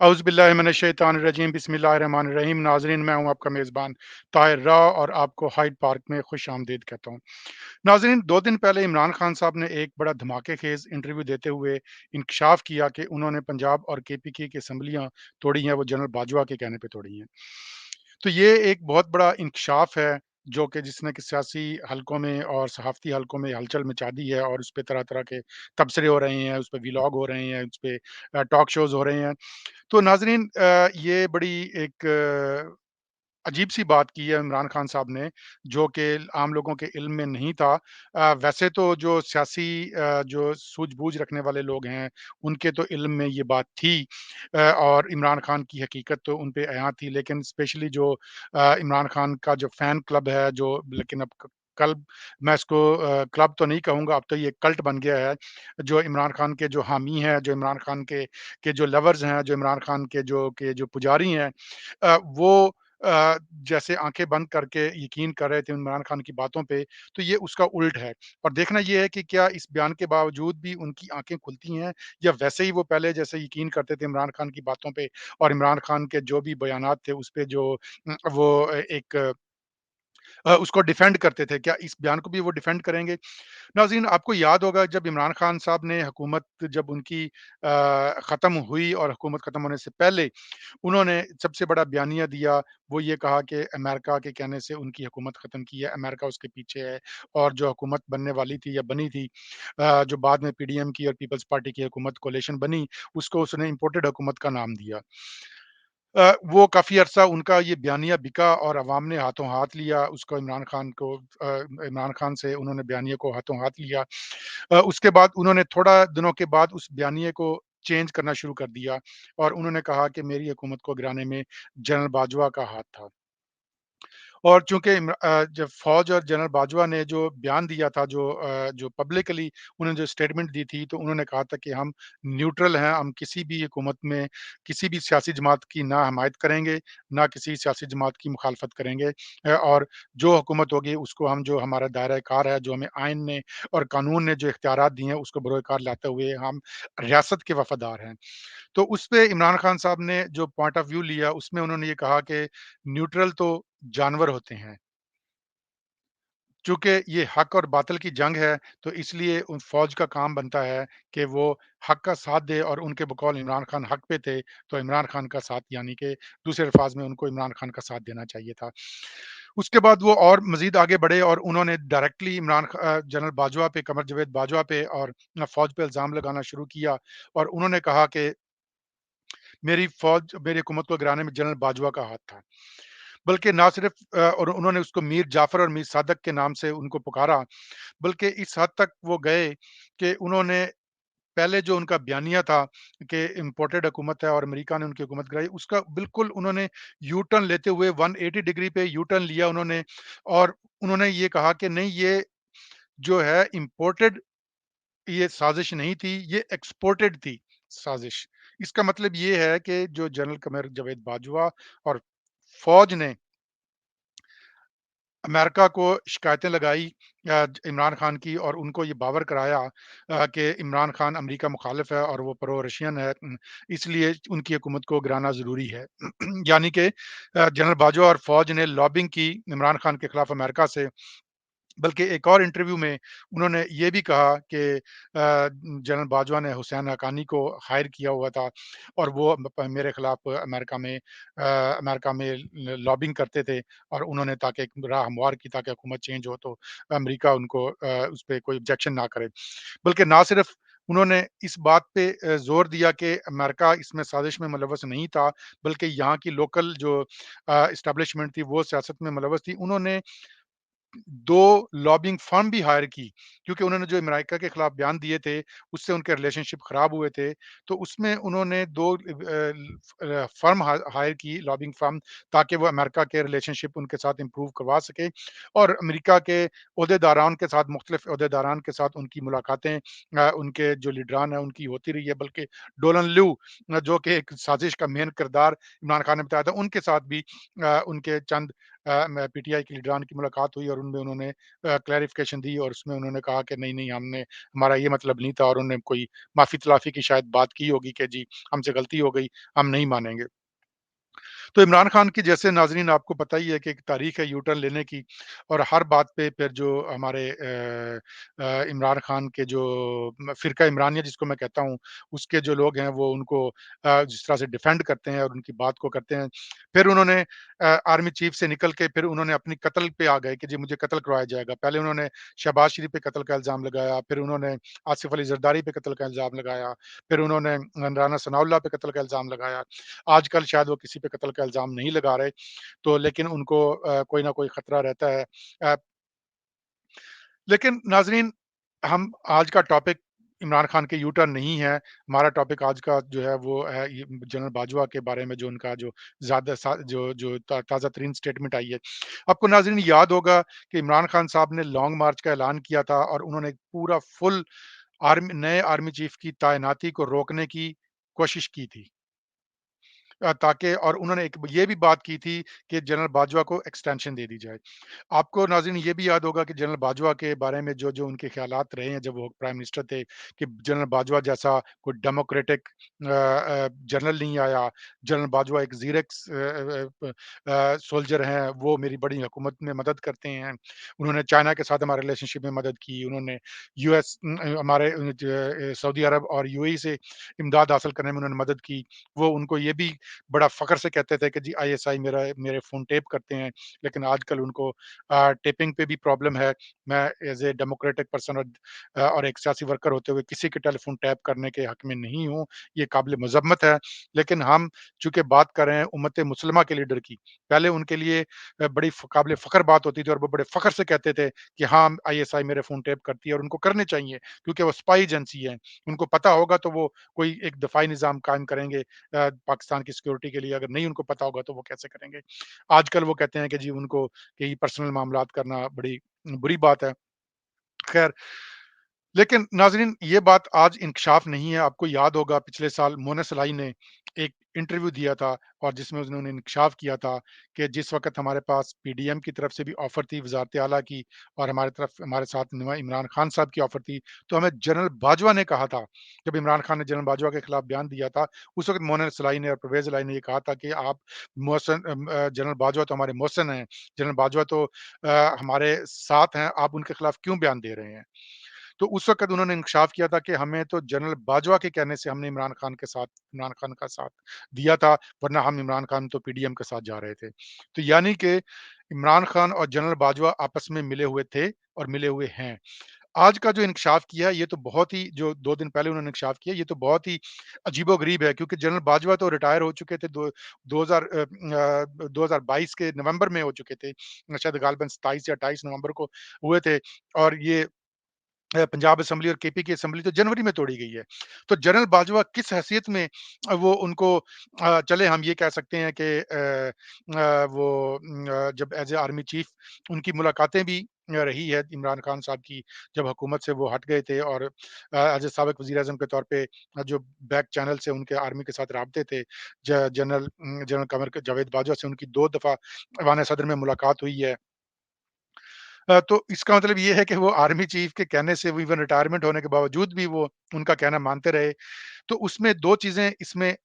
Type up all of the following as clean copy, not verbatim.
औज़ुबिल्लाहि मिनश्शैतानिर्रजीम बिस्मिल्लाहिर्रहमानिर्रहीम। नाज़रीन, मैं हूँ आपका मेज़बान ताहिर राव और आपको हाइड पार्क में खुश-आमदीद कहता हूँ। नाज़रीन, 2 दिन पहले इमरान खान साहब ने एक बड़ा धमाकेखेज़ इंटरव्यू देते हुए इंकशाफ किया कि उन्होंने पंजाब और केपीके की असम्बलियाँ तोड़ी हैं, वो जनरल बाजवा के कहने पे तोड़ी हैं। तो ये एक बहुत बड़ा इंकशाफ है, जो कि जिसने कि सियासी हलकों में और सहाफ़ती हलकों में हलचल मचा दी है और उसपे तरह-तरह के तबसरे हो रहे हैं, उसपे व्लॉग हो रहे हैं, उसपे टॉक शोज़ हो रहे हैं। तो नाज़रीन, ये बड़ी एक अजीब-सी बात की है इमरान खान साहब ने, जो कि आम लोगों के इल्म में नहीं था। वैसे तो जो सियासी जो सूझबूझ रखने वाले लोग हैं, उनके तो इल्म में ये बात थी, और इमरान खान की हकीकत तो उन पे अयां थी। लेकिन स्पेशली जो इमरान खान का जो फ़ैन क्लब है, जो लेकिन अब क कल्ब मैं इसको क्लब तो नहीं कहूँगा, अब तो ये कल्ट बन गया है। जो इमरान खान के जो हामी हैं, जो इमरान खान के जो लवर्स हैं, जो इमरान खान के जो पुजारी हैं, वो जैसे आँखें बंद करके यकीन कर रहे थे इमरान खान की बातों पे, तो ये उसका उल्ट है। और देखना ये है कि क्या इस बयान के बावजूद भी उनकी आँखें खुलती हैं, या वैसे ही वो पहले जैसे यकीन करते थे इमरान खान की बातों पे, और इमरान खान के जो भी बयानात थे उस पे जो वो एक उसको डिफेंड करते थे, क्या इस बयान को भी वो डिफेंड करेंगे? नाज़रीन, आपको याद होगा जब इमरान खान साहब ने हुकूमत जब उनकी ख़त्म हुई और हुकूमत ख़त्म होने से पहले उन्होंने सबसे बड़ा बयानिया दिया, वो ये कहा कि अमेरिका के कहने से उनकी हुकूमत ख़त्म की है, अमेरिका उसके पीछे है, और जो हुकूमत बनने वाली थी या बनी थी, जो बाद में पीडीएम की और पीपल्स पार्टी की हुकूमत कोalition बनी, उसको उसने इम्पोर्टेड हुकूमत का नाम दिया। वो काफ़ी अरसा उनका ये बयानिया बिका और अवाम ने हाथों-हाथ लिया उसको, इमरान खान से उन्होंने बयानिए को हाथों-हाथ लिया। उसके बाद उन्होंने थोड़ा दिनों के बाद उस बयानिए को चेंज करना शुरू कर दिया, और उन्होंने कहा कि मेरी हुकूमत को गिराने में जनरल बाजवा का हाथ था। और चूँकि जब फ़ौज और जनरल बाजवा ने जो बयान दिया था, जो पब्लिकली उन्होंने जो स्टेटमेंट दी थी, तो उन्होंने कहा था कि हम न्यूट्रल हैं, हम किसी भी हुकूमत में किसी भी सियासी जमात की ना हमायत करेंगे, ना किसी सियासी जमात की मुखालफत करेंगे, और जो हुकूमत होगी उसको हम, जो हमारा दायरा-ए-कार है, जो हमें आइन ने और कानून ने जो इख्तियारात दिए हैं, उसको बरोए-कार लाते हुए हम रियासत के वफ़ादार हैं। तो उसपे इमरान खान साहब ने जो पॉइंट ऑफ व्यू लिया, उसमें उन्होंने ये कहा कि न्यूट्रल तो जानवर होते हैं। चूँकि ये हक और बातिल की जंग है, तो इसलिए उन फ़ौज का काम बनता है कि वो हक का साथ दे, और उनके बकौल इमरान खान हक पे थे, तो इमरान खान का साथ, यानी कि दूसरे अल्फ़ाज़ में उनको इमरान खान का साथ देना चाहिए था। उसके बाद वो और मज़ीद आगे बढ़े और उन्होंने डायरेक्टली जनरल बाजवा पे, कमर जावेद बाजवा पे और फ़ौज पे इल्ज़ाम लगाना शुरू किया, और उन्होंने कहा कि मेरी हुकूमत को गिराने में जनरल बाजवा का हाथ था। बल्कि ना सिर्फ़ और उन्होंने उसको मीर जाफ़र और मीर सादक के नाम से उनको पुकारा, बल्कि इस हद तक वो गए कि उन्होंने पहले जो उनका बयानिया था कि इम्पोर्टेड हुकूमत है और अमेरिका ने उनकी हुकूमत गिराई, उसका बिल्कुल उन्होंने यू टर्न लेते हुए 180 डिग्री पे यू टर्न लिया उन्होंने, और उन्होंने ये कहा कि नहीं, ये जो है इम्पोर्टेड, ये साज़िश नहीं थी, ये एक्सपोर्टेड थी साज़िश। इसका मतलब ये है कि जो जनरल कमर जावेद बाजवा और फ़ौज ने अमेरिका को शिकायतें लगाई इमरान खान की, और उनको ये बावर कराया कि इमरान खान अमेरिका मुखालिफ है और वो प्रो रशियन है, इसलिए उनकी हुकूमत को गिराना ज़रूरी है। यानी कि जनरल बाजवा और फ़ौज ने लॉबिंग की इमरान खान के खिलाफ अमेरिका से। बल्कि एक और इंटरव्यू में उन्होंने ये भी कहा कि जनरल बाजवा ने हुसैन हक्कानी को हायर किया हुआ था, और वो मेरे खिलाफ अमेरिका में लॉबिंग करते थे, और उन्होंने ताकि एक राह हमवार की ताकि हुकूमत चेंज हो, तो अमेरिका उनको उस पे कोई ऑब्जेक्शन ना करे। बल्कि ना सिर्फ उन्होंने इस बात पे ज़ोर दिया कि अमेरिका इसमें साजिश में मुलव्वस नहीं था, बल्कि यहाँ की लोकल जो एस्टेब्लिशमेंट थी वो सियासत में मुलव्वस थी। उन्होंने 2 लॉबिंग फर्म भी हायर की, क्योंकि उन्होंने जो अमेरिका के खिलाफ बयान दिए थे, उससे उनके रिलेशनशिप खराब हुए थे। तो उसमें उन्होंने 2 फर्म हायर की, लॉबिंग फर्म, ताकि वो अमेरिका के रिलेशनशिप उनके साथ इम्प्रूव करवा सके, और अमेरिका के ओहदेदारान के साथ, मुख्तलिफ ओहदेदारान के साथ उनकी मुलाकातें उनके जो लीडरान हैं, उनकी होती रही है। बल्कि डोलन लू जो कि एक साजिश का मेन किरदार इमरान खान ने बताया था, उनके साथ भी उनके चंद पीटीआई के लीडरान की मुलाकात हुई और उनमें उन्होंने क्लैरिफ़िकेशन दी और उसमें उन्होंने कहा कि नहीं, नहीं हमने हमारा ये मतलब नहीं था और उन्होंने कोई माफ़ी-तलाफ़ी की शायद बात की होगी कि जी हमसे गलती हो गई, हम नहीं मानेंगे। तो इमरान खान की जैसे नाज़रीन आपको पता ही है कि एक तारीख़ है यू टर्न लेने की और हर बात पे फिर जो हमारे इमरान खान के जो फ़िरका इमरानिया जिसको मैं कहता हूँ, उसके जो लोग हैं वो उनको जिस तरह से डिफेंड करते हैं और उनकी बात को करते हैं। फिर उन्होंने आर्मी चीफ़ से निकल के फिर उन्होंने अपनी कत्ल पे आ गए कि जी मुझे कत्ल करवाया जाएगा। पहले उन्होंने शहबाज़ शरीफ पे कत्ल का इल्ज़ाम लगाया, फिर उन्होंने आसिफ़ अली ज़रदारी पे कत्ल का इल्ज़ाम लगाया, फिर उन्होंने राना सनाउल्लाह पे कत्ल का इल्ज़ाम लगाया। आजकल शायद वो किसी पे कत्ल का इल्ज़ाम नहीं लगा रहे, तो लेकिन उनको कोई ना कोई खतरा रहता है। अ, लेकिन नाज़रीन हम आज का टॉपिक इमरान खान के यू टर्न नहीं है। हमारा टॉपिक आज का जो है वो है ये जनरल बाजवा के बारे में जो उनका जो ज़्यादा सा जो जो ता ताज़ा तरीन स्टेटमेंट आई है। आपको नाज़रीन याद होगा कि इमरान खान साहब ने लॉन्ग मार्च का ऐलान किया था और उन्होंने एक पूरा फुल नए आर्मी चीफ़ की तैनाती को रोकने की कोशिश की थी। ताकि और उन्होंने एक ये भी बात की थी कि जनरल बाजवा को एक्सटेंशन दे दी जाए। आपको नाज़रीन ये भी याद होगा कि जनरल बाजवा के बारे में जो-जो उनके ख़्यालात रहे हैं जब वो प्राइम मिनिस्टर थे कि जनरल बाजवा जैसा कोई डेमोक्रेटिक जनरल नहीं आया। जनरल बाजवा एक ज़ीरेक्स सोल्जर हैं, वो मेरी बड़ी हुकूमत में मदद करते हैं। उन्होंने चाइना के साथ हमारे रिलेशनशिप में मदद की। उन्होंने हमारे सऊदी अरब और यूएई से इमदाद हासिल करने में उन्होंने मदद की। वो उनको ये भी बड़ा फ़ख्र से कहते थे कि जी आईएसआई मेरे फ़ोन टेप करते हैं, लेकिन आजकल उनको टेपिंग पे भी प्रॉब्लम है। मैं एज़ ए डेमोक्रेटिक पर्सन और एक सियासी वर्कर होते हुए किसी के टेलीफ़ोन टैप करने के हक़ में नहीं हूँ, ये काबिल मज़म्मत है। लेकिन हम चूँकि बात कर रहे हैं उम्मत मुस्लिमा के लीडर की, पहले उनके लिए बड़ी काबिल फ़ख्र बात होती थी और वो बड़े फ़ख्र से कहते थे कि हाँ, आईएसआई मेरे फ़ोन टैप करती है और उनको करने चाहिए क्योंकि वो स्पाई एजेंसी है। उनको पता होगा तो वो कोई एक दफ़ाई निज़ाम कायम करेंगे पाकिस्तान की सिक्योरिटी के लिए अगर नहीं उनको पता होगा तो वो कैसे करेंगे? आजकल वो कहते हैं कि जी उनको कई पर्सनल मामलात करना बड़ी बुरी बात है। ख़ैर लेकिन नाज़रीन ये बात आज इंकशाफ नहीं है। आपको याद होगा पिछले साल मोना सलाही ने एक इंटरव्यू दिया था और जिसमें उन्होंने इंकशाफ किया था कि जिस वक़्त हमारे पास पीडीएम की तरफ से भी ऑफ़र थी वज़ारत आला की और हमारी तरफ हमारे साथ इमरान खान साहब की ऑफ़र थी, तो हमें जनरल बाजवा ने कहा था, जब इमरान खान ने जनरल बाजवा के खिलाफ बयान दिया था, उस वक़्त मोना सलाही ने और परवेज़ इलाही ने ये कहा था कि आप जनरल बाजवा तो हमारे मोहसिन हैं, जनरल बाजवा तो हमारे साथ हैं, आप उनके खिलाफ क्यों बयान दे रहे हैं? तो उस वक़्त उन्होंने इंकशाफ किया था कि हमें तो जनरल बाजवा के कहने से हमने इमरान खान का साथ दिया था, वरना हम इमरान खान तो पीडीएम के साथ जा रहे थे। तो यानी कि इमरान खान और जनरल बाजवा आपस में मिले हुए थे और मिले हुए हैं। आज का जो इंकशाफ किया ये तो बहुत ही जो 2 दिन पहले उन्होंने इंकशाफ किया, ये तो बहुत ही अजीबो-गरीब है क्योंकि जनरल बाजवा तो रिटायर हो चुके थे 2022 के नवंबर में हो चुके थे। शायद गालिबन 27 या 28 नवंबर को हुए थे और ये पंजाब असेंबली और केपी की असेंबली तो जनवरी में तोड़ी गई है। तो जनरल बाजवा किस हैसियत में वो उनको चले हम ये कह सकते हैं कि जब एज़ ए आर्मी चीफ़ उनकी मुलाकातें भी रही है इमरान खान साहब की, जब हुकूमत से वो हट गए थे और एज़ ए साबिक वज़ीर-ए-आज़म के तौर पे जो बैक चैनल से उनके आर्मी के साथ राब्ते थे, जनरल कमर जावेद बाजवा से उनकी 2 दफ़ा ऐवान-ए-सदर में मुलाकात हुई है। तो इसका मतलब ये है कि वो आर्मी चीफ के कहने से वो इवन रिटायरमेंट होने के बावजूद भी वो उनका कहना मानते रहे। तो उसमें 2 चीज़ें इसमें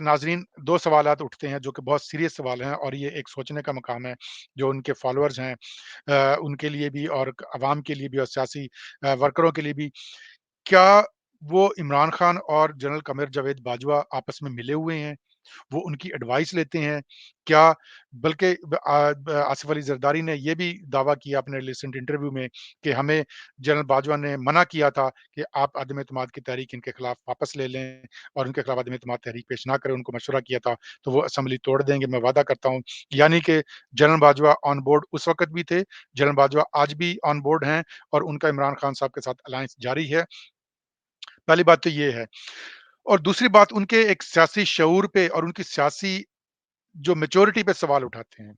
नाज़रीन 2 सवालात उठते हैं जो कि बहुत सीरियस सवाल हैं और ये एक सोचने का मकाम है, जो उनके फॉलोअर्स हैं उनके लिए भी और अवाम के लिए भी और सियासी वर्करों के लिए भी। क्या वो इमरान खान और जनरल कमर जावेद बाजवा आपस में मिले हुए हैं? वो उनकी एडवाइस लेते हैं। क्या बल्कि आसिफ अली ज़रदारी ने ये भी दावा किया अपने रिसेंट इंटरव्यू में कि हमें जनरल बाजवा ने मना किया था कि आप अदम एतमाद की तहरीक इनके खिलाफ वापस ले लें और उनके खिलाफ अदम एतमाद तहरीक पेश ना करें, उनको मशवरा किया था, तो वो असेंबली तोड़ देंगे, मैं वादा करता हूँ। यानी कि जनरल बाजवा ऑन बोर्ड उस वक़्त भी थे, जनरल बाजवा आज भी ऑन बोर्ड हैं और उनका इमरान खान साहब के साथ अलायंस जारी है। पहली बात तो ये है और दूसरी बात उनके एक सियासी शऊर पे और उनकी सियासी जो मैच्योरिटी पे सवाल उठाते हैं।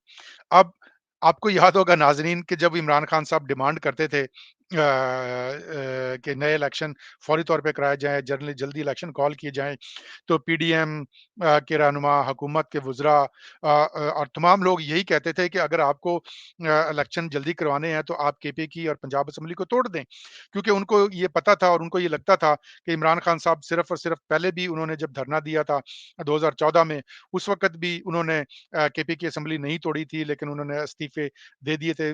अब आपको याद होगा नाज़रीन कि जब इमरान खान साहब डिमांड करते थे कि नए इलेक्शन फौरी तौर पे कराए जाएँ, जल्दी इलेक्शन कॉल किए जाएँ। तो पीडीएम के रहनुमा, हुकूमत के वुज़रा और तमाम लोग यही कहते थे कि अगर आपको इलेक्शन जल्दी करवाने हैं, तो आप केपी की और पंजाब असेंबली को तोड़ दें। क्योंकि उनको ये पता था और उनको ये लगता था कि इमरान खान साहब सिर्फ़ और सिर्फ़ पहले भी उन्होंने जब धरना दिया था 2014 में, उस वक़्त भी उन्होंने केपी की असेंबली नहीं तोड़ी थी, लेकिन उन्होंने इस्तीफ़े दे दिए थे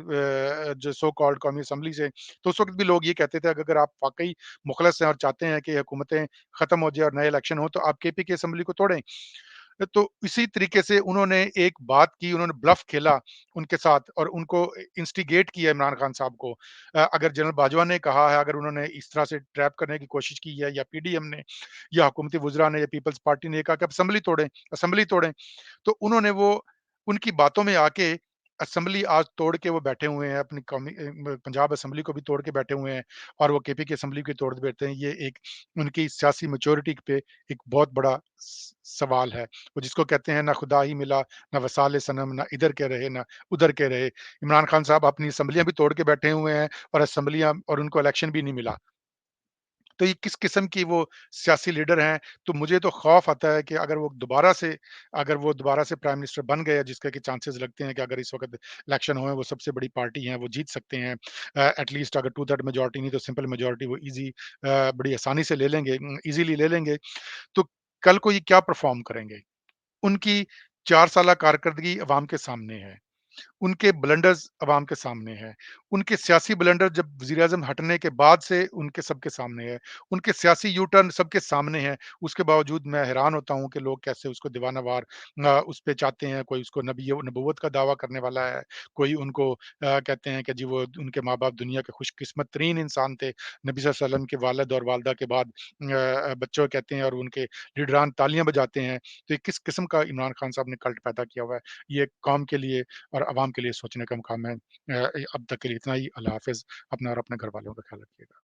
जो सो कॉल्ड कौमी असेंबली से। तो उस वक़्त भी लोग ये कहते थे कि अगर आप वाक़ई मुख़लस हैं और चाहते हैं कि हुकूमतें ख़त्म हो जाए और नए इलेक्शन हो, तो आप केपी की असेंबली को तोड़ें। तो इसी तरीके से उन्होंने एक बात की, उन्होंने ब्लफ़ खेला उनके साथ और उनको इंस्टिगेट किया इमरान खान साहब को। अगर जनरल बाजवा ने कहा है, अगर उन्होंने इस तरह से ट्रैप करने की कोशिश की है या पीडीएम ने या हुकूमती वुज़रा ने या पीपल्स पार्टी ने कहा कि आप असेंबली तोड़ें। तो उन्होंने वो उनकी बातों में आके असेंबली आज तोड़ के वो बैठे हुए हैं, अपनी पंजाब असेंबली को भी तोड़ के बैठे हुए हैं और वो केपी की असेंबली को तोड़ बैठे हैं। ये एक उनकी सियासी मैच्योरिटी पे एक बहुत बड़ा सवाल है। वो जिसको कहते हैं ना खुदा ही मिला, ना वसाल सनम, ना इधर के रहे, ना उधर के रहे। इमरान खान साहब अपनी असेंबलियाँ भी तोड़ के बैठे हुए हैं और असेंबलियाँ और उनको इलेक्शन भी नहीं मिला। तो ये किस किस्म की वो सियासी लीडर हैं, तो मुझे तो खौफ आता है कि अगर वो दोबारा से प्राइम मिनिस्टर बन गए, जिसके कि चांसेस लगते हैं कि अगर इस वक़्त इलेक्शन हुए, वो सबसे बड़ी पार्टी है, वो जीत सकते हैं। एटलीस्ट अगर 2/3 मेजॉरिटी नहीं तो सिंपल मेजॉरिटी वो बड़ी आसानी से ले लेंगे, ईज़िली ले लेंगे। तो कल को ये क्या परफ़ॉर्म करेंगे? उनकी 4 साला कारकर्दगी अवाम के सामने है। उनके ब्लंडर्स अवाम के सामने है। उनके सियासी ब्लंडर जब वज़ीर-ए-आज़म हटने के बाद से उनके सबके सामने है। उनके सियासी यू टर्न सबके सामने है। उसके बावजूद मैं हैरान होता हूँ कि लोग कैसे उसको दीवाना-वार उस पे चाहते हैं। कोई उसको नबूवत का दावा करने वाला है। कोई उनको कहते हैं कि जी वो उनके माँ-बाप दुनिया के खुशकिस्मत तरीन इंसान थे। नबी सल्लल्लाहु अलैहि वसल्लम के वालिद और वालिदा के बाद बच्चों कहते हैं और उनके लीडरान तालियाँ बजाते हैं। तो ये किस किस्म का इमरान खान साहब ने कल्ट पैदा किया हुआ है। ये कौम के लिए और आवाम के लिए सोचने का मुकाम है। अब तक के लिए इतना ही। अल्लाह हाफ़िज़। अपना और अपने घरवालों का ख़्याल रखिएगा।